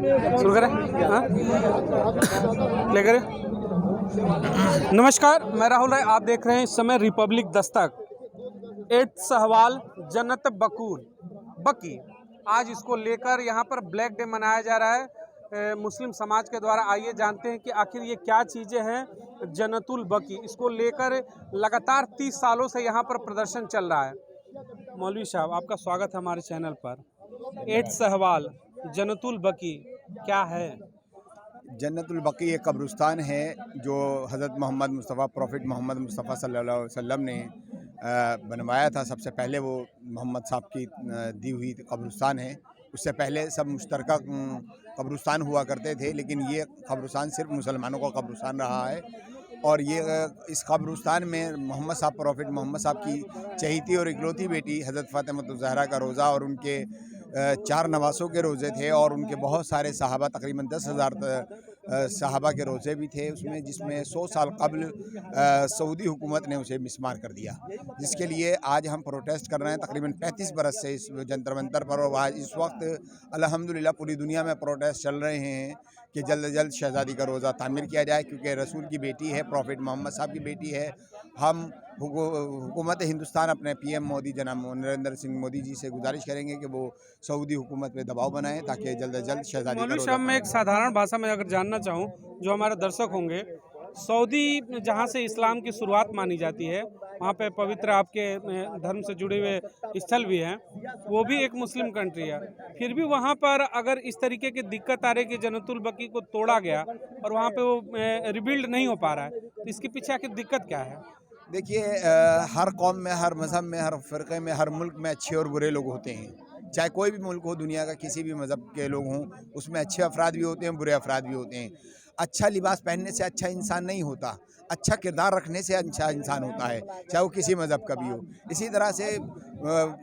शुरू करें? हाँ, प्ले करें। नमस्कार, मैं राहुल राय, आप देख रहे हैं इस समय रिपब्लिक दस्तक। 8 शहवाल जन्नत बकी आज इसको लेकर यहाँ पर ब्लैक डे मनाया जा रहा है मुस्लिम समाज के द्वारा। आइए जानते हैं कि आखिर ये क्या चीज़ें हैं जन्नतुल बकी। इसको लेकर लगातार 30 सालों से यहाँ पर प्रदर्शन चल रहा है। मौलवी साहब, आपका स्वागत है हमारे चैनल पर। 8 शहवाल जन्नतुल बकी क्या है? जन्नतुल बकी एक कब्रिस्तान है जो हज़रत मोहम्मद मुस्तफ़ा प्रॉफिट मोहम्मद मुस्तफ़ा सल्लल्लाहु अलैहि वसल्लम ने बनवाया था। सबसे पहले वो मोहम्मद साहब की दी हुई कब्रिस्तान है। उससे पहले सब मुश्तरका कब्रिस्तान हुआ करते थे, लेकिन ये कब्रिस्तान सिर्फ मुसलमानों का कब्रिस्तान रहा है। और ये इस कब्रिस्तान में मोहम्मद साहब प्रॉफिट मोहम्मद साहब की चहेती और इकलौती बेटी हज़रत फ़ातिमा ज़हरा का रोज़ा और उनके 4 नवासों के रोज़े थे, और उनके बहुत सारे सहाबा, तकरीबन 10,000 सहाबा के रोज़े भी थे उसमें, जिसमें 100 साल कबल सऊदी हुकूमत ने उसे मिसमार कर दिया, जिसके लिए आज हम प्रोटेस्ट कर रहे हैं तकरीबन 35 बरस से इस जंतर मंतर पर। और आज इस वक्त अल्हम्दुलिल्लाह पूरी दुनिया में प्रोटेस्ट चल रहे हैं कि जल्द से जल्द शहज़ादी का रोज़ा तामीर किया जाए, क्योंकि रसूल की बेटी है, प्रॉफिट मोहम्मद साहब की बेटी है। हम हुकूमत हिंदुस्तान अपने पीएम मोदी जनाब नरेंद्र सिंह मोदी जी से गुजारिश करेंगे कि वो सऊदी हुकूमत पे दबाव बनाएं ताकि जल्द से जल्द शहज़ादी का मौलवी रोज़ा। साहब, मैं एक साधारण भाषा में अगर जानना चाहूँ, जो हमारे दर्शक होंगे, सऊदी जहाँ से इस्लाम की शुरुआत मानी जाती है, वहाँ पे पवित्र आपके धर्म से जुड़े हुए स्थल भी हैं, वो भी एक मुस्लिम कंट्री है। फिर भी वहाँ पर अगर इस तरीके की दिक्कत आ रही है कि जन्नतुल बकी को तोड़ा गया और वहाँ पे वो रिबिल्ड नहीं हो पा रहा है, तो इसके पीछे आखिर दिक्कत क्या है? देखिए, हर कौम में, हर मज़हब में, हर फ़िरक़े में, हर मुल्क में अच्छे और बुरे लोग होते हैं। चाहे कोई भी मुल्क हो, दुनिया का किसी भी मज़हब के लोग हों, उसमें अच्छे अफराद भी होते हैं, बुरे अफराद भी होते हैं। अच्छा लिबास पहनने से अच्छा इंसान नहीं होता, अच्छा किरदार रखने से अच्छा इंसान होता है, चाहे वो किसी मज़हब का भी हो। इसी तरह से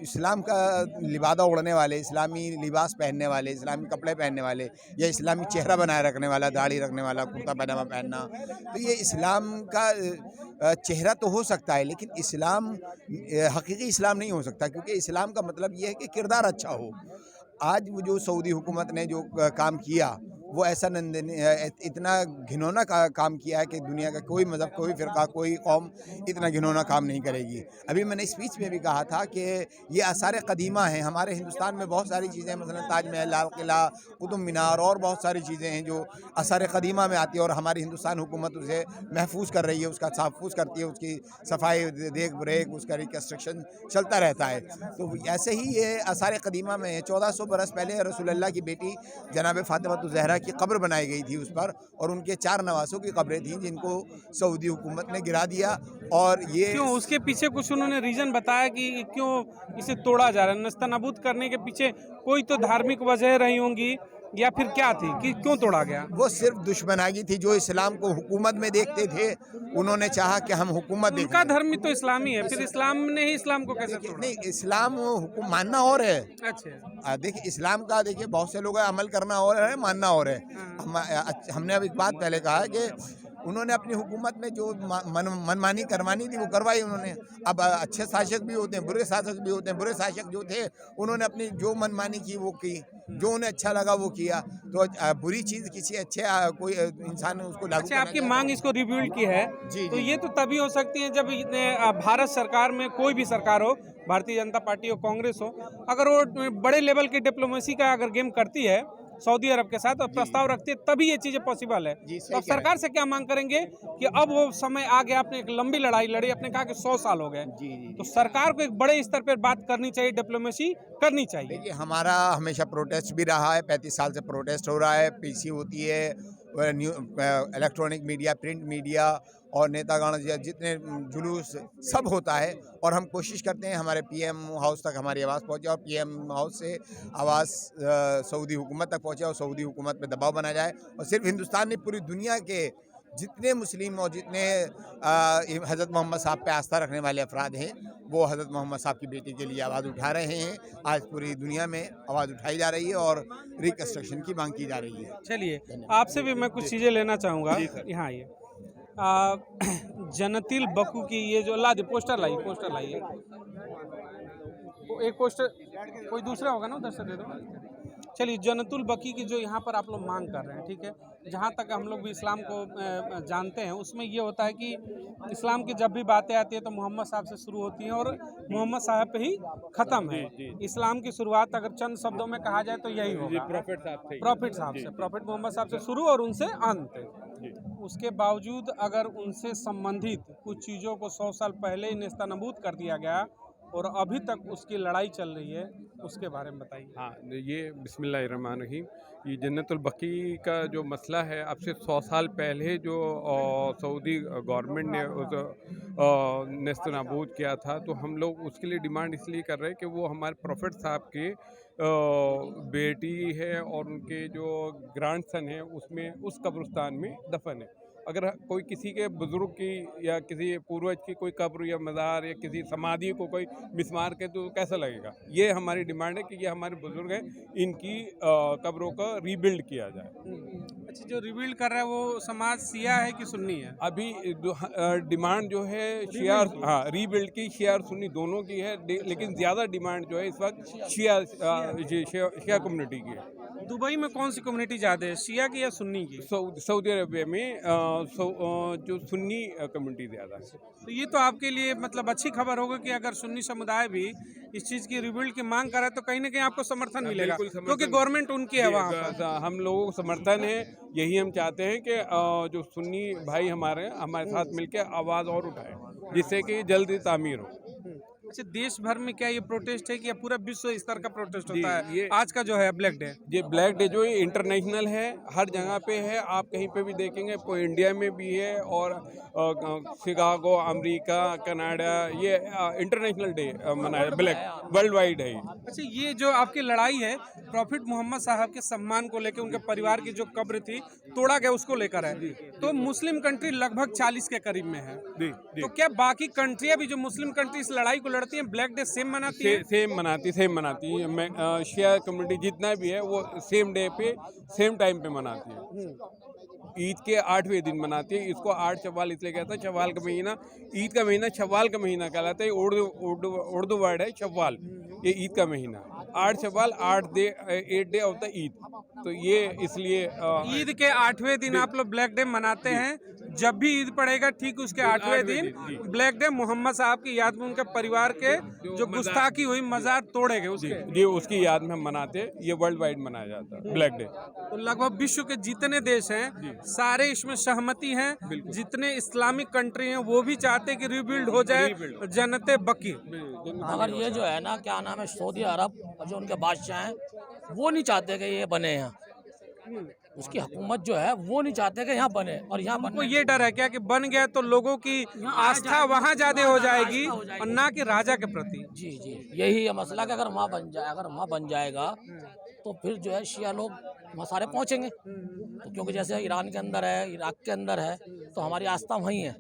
इस्लाम का लिबादा ओढ़ने वाले, इस्लामी लिबास पहनने वाले, इस्लामी कपड़े पहनने वाले, या इस्लामी चेहरा बनाए रखने वाला, दाढ़ी रखने वाला, कुर्ता पैजामा पहनना, तो ये इस्लाम का चेहरा तो हो सकता है, लेकिन इस्लाम हकीकी इस्लाम नहीं हो सकता, क्योंकि इस्लाम का मतलब ये है कि किरदार अच्छा हो। आज वो जो सऊदी हुकूमत ने जो काम किया, वो ऐसा इतना घिनौना काम किया है कि दुनिया का कोई मज़हब, कोई फ़िरका, कोई कौम इतना घिनौना काम नहीं करेगी। अभी मैंने स्पीच में भी कहा था कि ये आसार क़दीमा हैं। हमारे हिंदुस्तान में बहुत सारी चीज़ें, मसलन ताजमहल, लाल किला, कुतुब मीनार और बहुत सारी चीज़ें हैं जो आसार क़दीमा में आती है, और हमारी हिंदुस्तान हुकूमत उसे महफूज कर रही है, उसका तहफ़्फ़ुज़ करती है, उसकी सफाई, देख रेख, उसका रिकन्स्ट्रक्शन चलता रहता है। तो ऐसे ही ये आसार क़दीमा में 1400 बरस पहले रसूलुल्लाह की बेटी जनाब फ़ातिमा ज़हरा की कब्र बनाई गई थी उस पर, और उनके 4 नवासों की कब्रें थीं जिनको सऊदी हुकूमत ने गिरा दिया। और ये क्यों, उसके पीछे कुछ उन्होंने रीजन बताया कि क्यों इसे तोड़ा जा रहा है? नस्तनाबूद करने के पीछे कोई तो धार्मिक वजह रही होंगी, या फिर क्या थी कि क्यों तोड़ा गया? वो सिर्फ दुश्मनागी थी। जो इस्लाम को हुकूमत में देखते थे, उन्होंने चाहा कि हम हुकूमत उनका देखें। धर्म ही तो इस्लामी है, फिर इस्लाम ने ही इस्लाम को कैसे तोड़ा? नहीं, इस्लाम हुकुम मानना और है। अच्छा। देखिए, इस्लाम का देखिए बहुत से लोग अमल करना और है, मानना और है। हमने अब एक बात पहले कहा कि उन्होंने अपनी हुकूमत में जो मनमानी करवानी थी वो करवाई उन्होंने। अब अच्छे शासक भी होते हैं, बुरे शासक भी होते हैं। बुरे शासक जो थे, उन्होंने अपनी जो मनमानी की वो की, जो उन्हें अच्छा लगा वो किया। तो बुरी चीज़ किसी अच्छे कोई इंसान ने उसको लागू अच्छा, करना आपकी चाहे मांग इसको रिबिल्ड की है, जी तो जी ये तो तभी हो सकती है जब भारत सरकार में कोई भी सरकार हो, भारतीय जनता पार्टी हो, कांग्रेस हो, अगर वो बड़े लेवल की डिप्लोमेसी का अगर गेम करती है सऊदी अरब के साथ और प्रस्ताव रखती है, तभी ये चीज़ें पॉसिबल है। जी, तो सही आप कह रहे सरकार से क्या मांग करेंगे कि अब वो समय आ गया, आपने एक लंबी लड़ाई लड़ी, आपने कहा कि 100 साल हो गए, जी जी तो जी सरकार को एक बड़े स्तर पर बात करनी चाहिए, डिप्लोमेसी करनी चाहिए। देखिए, हमारा हमेशा प्रोटेस्ट भी रहा है। 35 साल से प्रोटेस्ट हो रहा है। पीसी होती है, इलेक्ट्रॉनिक मीडिया, प्रिंट मीडिया और नेतागण जितने जुलूस सब होता है। और हम कोशिश करते हैं हमारे पीएम हाउस तक हमारी आवाज़ पहुंचे, और पीएम हाउस से आवाज़ सऊदी हुकूमत तक पहुंचे, और सऊदी हुकूमत पे दबाव बनाया जाए। और सिर्फ हिंदुस्तान नहीं, पूरी दुनिया के जितने मुस्लिम और जितने हज़रत मोहम्मद साहब पे आस्था रखने वाले अफराद हैं, वो हज़रत मोहम्मद साहब की बेटी के लिए आवाज़ उठा रहे हैं। आज पूरी दुनिया में आवाज़ उठाई जा रही है और रिकन्स्ट्रक्शन की मांग की जा रही है। चलिए, धन्यवाद। आपसे भी मैं कुछ चीज़ें लेना चाहूँगा। जी सर। यहाँ आइए। आ, जनतिल बकू की ये जो ला दी, पोस्टर लाइए, पोस्टर लाइए। एक पोस्टर कोई दूसरा होगा ना, उधर से दे दो। चलिए, जन्नतुल बकी की जो यहाँ पर आप लोग मांग कर रहे हैं, ठीक है, जहाँ तक हम लोग भी इस्लाम को जानते हैं, उसमें ये होता है कि इस्लाम की जब भी बातें आती है तो मोहम्मद साहब से शुरू होती हैं और मोहम्मद साहब पे ही ख़त्म है। इस्लाम की शुरुआत अगर चंद शब्दों में कहा जाए तो यही होगा, प्रॉफिट साहब से, प्रॉफिट मोहम्मद साहब से शुरू और उनसे अंत। उसके बावजूद अगर उनसे संबंधित कुछ चीज़ों को 100 साल पहले ही नेस्तनाबूद कर दिया गया और अभी तक उसकी लड़ाई चल रही है, उसके बारे में बताइए। हाँ, ये बिस्मिल्लाहिर्रहमानिर्रहीम, ये जन्नतुल बकी का जो मसला है, अब से 100 साल पहले जो सऊदी गवर्नमेंट ने उस नेस्तनाबूद किया था, तो हम लोग उसके लिए डिमांड इसलिए कर रहे हैं कि वो हमारे प्रॉफिट साहब के बेटी है और उनके जो ग्रैंडसन है उसमें उस कब्रिस्तान में दफन है। अगर कोई किसी के बुज़ुर्ग की या किसी पूर्वज की कोई कब्र या मज़ार या किसी समाधि को कोई मिसमार के तो कैसा लगेगा। ये हमारी डिमांड है कि ये हमारे बुज़ुर्ग हैं, इनकी कब्रों का रीबिल्ड किया जाए। अच्छा, जो रिबिल्ड कर रहा है वो समाज शिया है कि सुन्नी है? अभी डिमांड जो है शिया, हाँ, रीबिल्ड की शिया और सुन्नी दोनों की है, लेकिन ज़्यादा डिमांड जो है इस वक्त शिया कम्युनिटी की है। दुबई में कौन सी कम्युनिटी ज़्यादा है, शिया की या सुन्नी की? सऊदी अरबिया में जो सुन्नी कम्युनिटी ज़्यादा है। तो ये तो आपके लिए मतलब अच्छी खबर होगी कि अगर सुन्नी समुदाय भी इस चीज़ की रिबिल्ड की मांग करे तो कहीं ना कहीं आपको समर्थन मिलेगा, क्योंकि गवर्नमेंट उनकी है वहाँ पर। हम लोगों को समर्थन है, यही हम चाहते हैं कि जो सुन्नी भाई हमारे साथ मिलकर आवाज़ और उठाएं, जिससे कि जल्दी तामीर हो। अच्छा, देश भर में क्या ये प्रोटेस्ट है कि या पूरा विश्व स्तर का प्रोटेस्ट होता है? ये आज का जो है ब्लैक डे, ये ब्लैक डे जो है इंटरनेशनल है, हर जगह पे है, आप कहीं पे भी देखेंगे, इंडिया में भी है और शिकागो, अमेरिका, कनाडा, ये इंटरनेशनल डे मनाया, ब्लैक वर्ल्ड वाइड है। अच्छा, ये जो आपकी लड़ाई है प्रॉफिट मोहम्मद साहब के सम्मान को लेकर, उनके परिवार की जो कब्र थी तोड़ा गया उसको लेकर है, तो मुस्लिम कंट्री लगभग 40 के करीब में है, तो क्या बाकी कंट्रियां भी जो मुस्लिम कंट्री इस लड़ाई को लड़ती हैं ब्लैक डे सेम मनाती है? सेम मनाती है। शिया कम्युनिटी जितना भी है वो सेम डे पे सेम टाइम पे मनाती है। ईद के 8वें दिन मनाती है। इसको 8 शव्वाल इसलिए कहता है, शव्वाल का महीना, ईद का महीना शव्वाल का महीना कहलाता है। उर्दू वर्ड है शव्वाल, ये ईद का महीना। 8 शव्वाल, 8 डे ऑफ द ईद, तो ये इसलिए ईद के 8वें दिन आप लोग ब्लैक डे मनाते हैं। जब भी ईद पड़ेगा ठीक उसके 8वें दिन ब्लैक डे मोहम्मद साहब की याद में उनके परिवार के जो गुस्ताखी हुई मजार तोड़े गए उसके, उसकी याद में हम मनाते हैं। ये वर्ल्ड वाइड मनाया जाता है ब्लैक डे। तो लगभग विश्व के जितने देश हैं सारे इसमें सहमति हैं। जितने इस्लामिक कंट्री हैं वो भी चाहते हैं कि रिबिल्ड हो जाए जन्नत बकी। अगर ये जो है ना, क्या नाम है, सऊदी अरब और जो उनके बादशाह हैं वो नहीं चाहते कि ये बने यहाँ, उसकी हुकूमत जो है वो नहीं चाहते कि यहाँ बने, और यहाँ उनको ये डर है क्या कि बन गया तो लोगों की आस्था वहाँ ज्यादा हो जाएगी और ना कि राजा के प्रति। जी जी, यही है मसला कि अगर वहाँ बन जाए, अगर वहाँ बन जाएगा तो फिर जो है शिया लोग वहाँ सारे पहुँचेंगे, तो क्योंकि जैसे ईरान के अंदर है, इराक के अंदर है, तो हमारी आस्था वहीं है,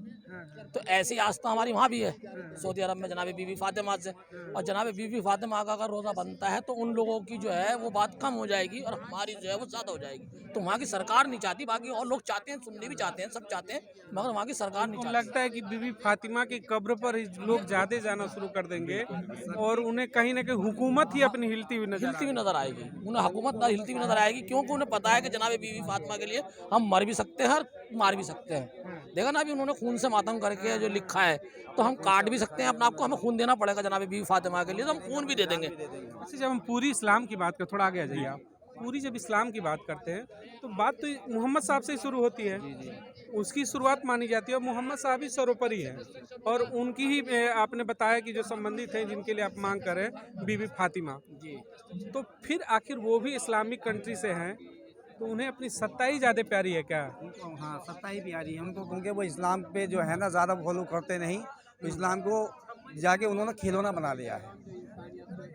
तो ऐसी आस्था हमारी वहाँ भी है सऊदी अरब में जनाब बीबी फातिमा से। और जनाब बीबी फातिमा का अगर रोज़ा बनता है तो उन लोगों की जो है वो बात कम हो जाएगी और हमारी जो है वो ज़्यादा हो जाएगी। तो वहाँ की सरकार नहीं चाहती, बाकी और लोग चाहते हैं, सुन्नी भी चाहते हैं, सब चाहते हैं, मगर वहाँ की सरकार नहीं चाहती। लगता है कि बीबी फातिमा की कब्र पर लोग ज्यादा जाना शुरू कर देंगे और उन्हें कहीं ना कहीं हुकूमत ही अपनी हिलती हुई नजर आएगी, उन्हें हुकूमत हिलती हुई नजर आएगी, क्योंकि उन्हें पता है कि जनाब बीबी फातिमा के लिए हम मर भी सकते हैं और मार भी सकते हैं। देखा ना, अभी उन्होंने खून से मातम करके जो लिखा है, तो हम काट भी सकते हैं अपने आप को, हमें खून देना पड़ेगा जनाब बीबी फातिमा के लिए, तो हम खून भी दे देंगे। अच्छा, जब हम पूरी इस्लाम की बात कर, थोड़ा आगे आ जाइए आप, पूरी जब इस्लाम की बात करते हैं तो बात तो मोहम्मद साहब से ही शुरू होती है, उसकी शुरुआत मानी जाती है और मोहम्मद साहब ही सर्वोपरि है और उनकी ही आपने बताया कि जो संबंधित हैं जिनके लिए आप मांग करें बीबी फातिमा जी, तो फिर आखिर वो भी इस्लामिक कंट्री से हैं तो उन्हें अपनी सत्ता ही ज़्यादा प्यारी है क्या? हाँ, सत्ता ही प्यारी है उनको, क्योंकि वो इस्लाम पे जो है ना ज़्यादा फॉलो करते नहीं, तो इस्लाम को जाके उन्होंने खिलौना बना लिया है।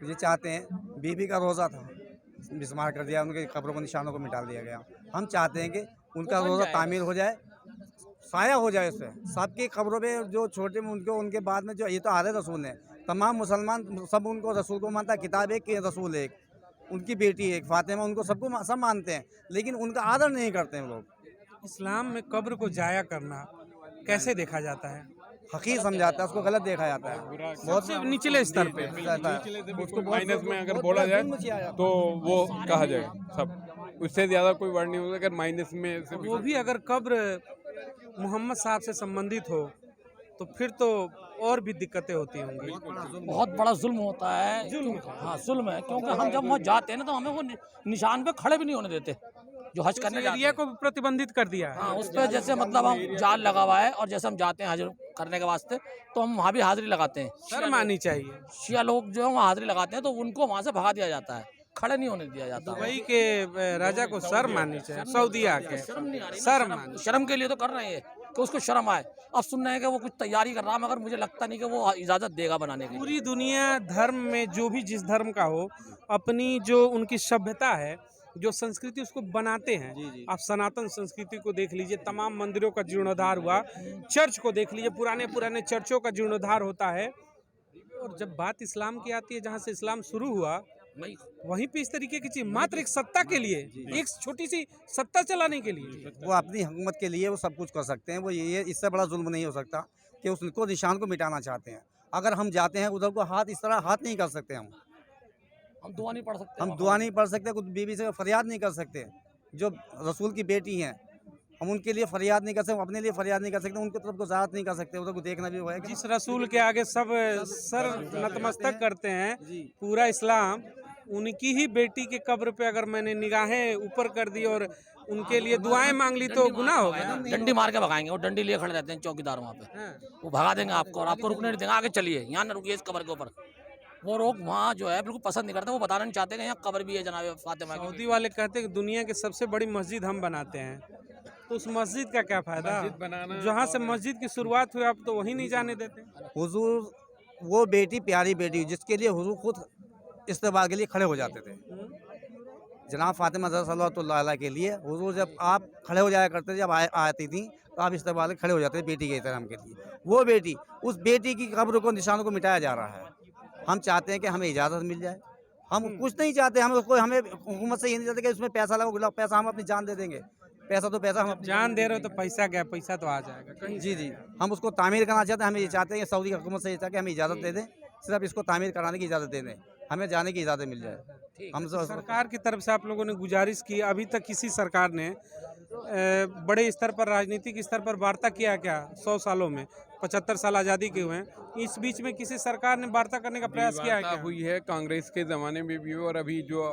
ये चाहते हैं, बीबी का रोज़ा था मिसमार कर दिया, उनके कब्रों को, निशानों को मिटा दिया गया। हम चाहते हैं कि उनका रोज़ा तामीर हो जाए, साया हो जाए उससे, सबकी कब्रों पे जो छोटे में उनके बाद में जो, ये तो आधे रसूल हैं, तमाम मुसलमान सब उनको रसूल को मानता है, किताब एक कि रसूल एक, उनकी बेटी एक फातिमा, उनको सबको सब मानते हैं, लेकिन उनका आदर नहीं करते हैं लोग। इस्लाम में कब्र को जाया करना कैसे देखा जाता है? हकीर समझाता है, उसको गलत देखा जाता है। बहुत से निचले स्तर पे उसको माइनस में अगर बोला जाए तो वो कहा जाए सब, उससे ज़्यादा कोई वर्ड नहीं होगा अगर माइनस में से वो भी अगर कब्र मोहम्मद साहब से संबंधित हो तो फिर तो और भी दिक्कतें होती होंगी। बहुत बड़ा जुल्म होता है। हाँ जुल्म है, क्योंकि हम जब वहाँ जाते हैं ना तो हमें वो निशान पे खड़े भी नहीं होने देते जो हज करने जाते एरिया हैं। को भी प्रतिबंधित कर दिया है। हाँ उस पर जैसे मतलब हम जाल लगा हुआ है, और जैसे हम जाते हैं हज करने के वास्ते तो हम वहाँ भी हाजिरी लगाते हैं। शर्म आनी चाहिए। शिया लोग जो है वहाँ हाजिरी लगाते हैं तो उनको वहाँ से भगा दिया जाता है, खड़े नहीं होने दिया जाता। दुबई के राजा को शर्म आनी चाहिए, सऊदीया के शर्म नहीं आ रही, शर्म आनी। शर्म के लिए तो कर रहे हैं कि उसको शर्म आए। अब सुन रहे हैं कि वो कुछ तैयारी कर रहा है, मगर मुझे लगता नहीं कि वो इजाज़त देगा बनाने की। पूरी दुनिया धर्म में जो भी जिस धर्म का हो, अपनी जो उनकी सभ्यता है, जो संस्कृति, उसको बनाते हैं। आप सनातन संस्कृति को देख लीजिए, तमाम मंदिरों का जीर्णोद्धार हुआ, चर्च को देख लीजिए, पुराने पुराने चर्चों का जीर्णोद्धार होता है। और जब बात इस्लाम की आती है, जहाँ से इस्लाम शुरू हुआ, वहीं पे इस तरीके की चीज मात्र एक सत्ता के लिए, एक छोटी सी सत्ता चलाने के लिए। वो अपनी हुकूमत के लिए वो सब कुछ कर सकते हैं। वो ये इससे बड़ा जुल्म नहीं हो सकता कि उसको निशान को मिटाना चाहते हैं। अगर हम जाते हैं उधर को हाथ इस तरह हाथ नहीं कर सकते हम दुआ नहीं पढ़ सकते, हम दुआ नहीं पढ़ सकते, कुछ बीवी से फरियाद नहीं कर सकते। जो रसूल की बेटी हैं, हम उनके लिए फरियाद नहीं कर सकते, अपने लिए फरियाद नहीं कर सकते, उनकी तरफ को ज़्यादा नहीं कर सकते, उधर को देखना भी होगा। जिस रसूल के आगे सब सर नतमस्तक करते हैं, पूरा इस्लाम, उनकी ही बेटी के कब्र पे अगर मैंने निगाहें ऊपर कर दी और उनके लिए दुआएं मांग ली तो गुनाह हो गया। डंडी मार के भगाएंगे, वो डंडी लिए खड़े रहते हैं चौकीदार वहाँ पे, वो भगा देंगे आपको और आपको रुकने नहीं देंगे। आगे चलिए, यहाँ न रुकिए इस कब्र के ऊपर। वो लोग वहाँ जो है बिल्कुल पसंद नहीं करते, वो बताना नहीं चाहते कि यहाँ कब्र भी है जनाब फातिमा की। सऊदी वाले कहते हैं कि दुनिया की सबसे बड़ी मस्जिद हम बनाते हैं, तो उस मस्जिद का क्या फायदा? जहाँ से मस्जिद की शुरुआत हुई आप तो वहीं नहीं जाने देते। हुजूर वो बेटी प्यारी बेटी जिसके लिए हुजूर खुद इस्तेमाल के लिए खड़े हो जाते थे। जनाब फातिमा सल्लल्लाहु अलैहा के लिए हुजूर जब आप खड़े हो जाया करते थे, जब आती थी तो आप इस्तेमाल खड़े हो जाते थे बेटी के एहतराम के लिए। वो बेटी, उस बेटी की कब्र को, निशानों को मिटाया जा रहा है। हम चाहते हैं कि हमें इजाज़त मिल जाए। हम कुछ नहीं चाहते, हम उसको, हमें हुकूमत से ये नहीं चाहते कि उसमें पैसा लगाओ, पैसा हम अपनी जान दे देंगे। पैसा तो पैसा हम जान दे रहे हो तो पैसा क्या, पैसा तो आ जाएगा कहीं। जी हम उसको तामीर करना चाहते हैं। हम ये चाहते हैं कि सऊदी हुकूमत से ये चाहते हैं कि हमें इजाज़त दे दें, सिर्फ इसको तामीर कराने की इजाज़त दे दें, हमें जाने की इजाज़त मिल जाए। हम सरकार की तरफ से आप लोगों ने गुजारिश की, अभी तक किसी सरकार ने बड़े स्तर पर, राजनीतिक स्तर पर वार्ता किया क्या? 100 सालों में 75 साल आज़ादी के हुए हैं, इस बीच में किसी सरकार ने वार्ता करने का प्रयास किया है क्या? हुई है कांग्रेस के ज़माने में भी, और अभी जो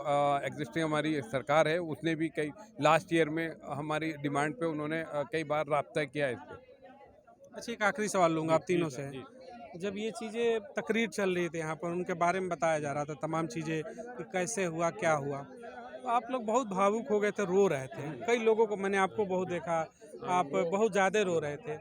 एग्जिस्टिंग हमारी सरकार है उसने भी कई लास्ट ईयर में हमारी डिमांड पे उन्होंने कई बार राब्ता किया है इस पर। अच्छा, एक आखिरी सवाल लूँगा आप तीनों से। जब ये चीज़ें तकरीर चल रही थी यहाँ पर, उनके बारे में बताया जा रहा था तमाम चीज़ें कि कैसे हुआ, क्या हुआ, तो आप लोग बहुत भावुक हो गए थे, रो रहे थे। कई लोगों को, मैंने आपको बहुत देखा, आप बहुत ज़्यादा रो रहे थे।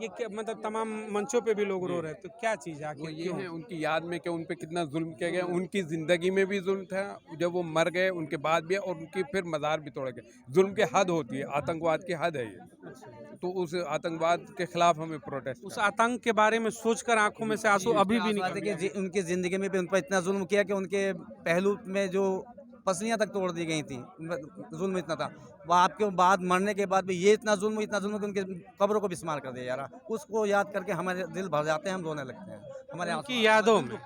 ये क्या मतलब, तमाम मंचों पे भी लोग रो रहे थे, तो क्या चीज़ है वो आखिर? ये क्यों? है उनकी याद में कि उन पे कितना जुल्म किया गया। उनकी ज़िंदगी में भी जुल्म था, जब वो मर गए उनके बाद भी, और उनकी फिर मज़ार भी तोड़े गए। जुल्म की हद होती है, आतंकवाद की हद है ये। तो उस आतंकवाद के खिलाफ हमें प्रोटेस्ट, उस आतंक के बारे में सोचकर आंखों में से आंसू अभी भी बात है निकल कि उनकी ज़िंदगी में भी उन पर इतना जुल्म किया कि उनके पहलू में जो पसलियाँ तक तोड़ दी गई थी, जुल्म इतना था। वो आपके बाद मरने के बाद भी ये इतना जुल्म कि उनके कब्रों को बिस्मार कर दिया जा रहा। उसको याद करके हमारे दिल भर जाते हैं, हम रोने लगते हैं। हमारे उनकी यादों में।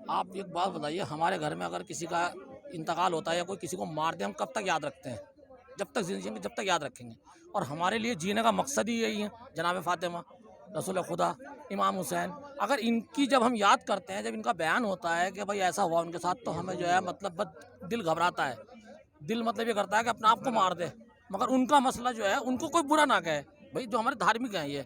आप एक बात बताइए, हमारे घर में अगर किसी का इंतकाल होता है या कोई किसी को मार दे, हम कब तक याद रखते हैं? जब तक जिंदगी में, जब तक याद रखेंगे। और हमारे लिए जीने का मकसद ही यही है, जनाब फातिमा, रसूल खुदा, इमाम हुसैन। अगर इनकी जब हम याद करते हैं, जब इनका बयान होता है कि भाई ऐसा हुआ उनके साथ, तो हमें जो है मतलब बस दिल घबराता है। दिल मतलब ये करता है कि अपने आप को मार दे, मगर उनका मसला जो है, उनको कोई बुरा ना कहे भाई, जो हमारे धार्मिक हैं ये,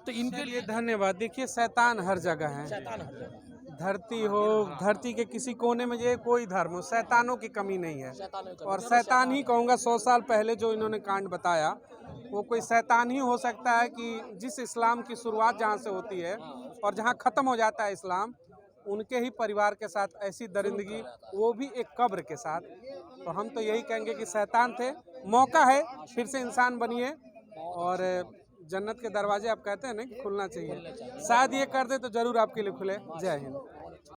तो इनके लिए धन्यवाद। देखिए, शैतान हर जगह है, शैतान हर जगह, धरती हो, धरती के किसी कोने में ये कोई धर्म हो, शैतानों की कमी नहीं है। और शैतान ही कहूँगा, 100 साल पहले जो इन्होंने कांड बताया, वो कोई शैतान ही हो सकता है कि जिस इस्लाम की शुरुआत जहाँ से होती है और जहाँ ख़त्म हो जाता है इस्लाम, उनके ही परिवार के साथ ऐसी दरिंदगी, वो भी एक कब्र के साथ। तो हम तो यही कहेंगे कि शैतान थे, मौका है फिर से इंसान बनिए, और जन्नत के दरवाजे आप कहते हैं ना कि खुलना चाहिए, शायद ये कर दे तो ज़रूर आपके लिए खुले। जय हिंद।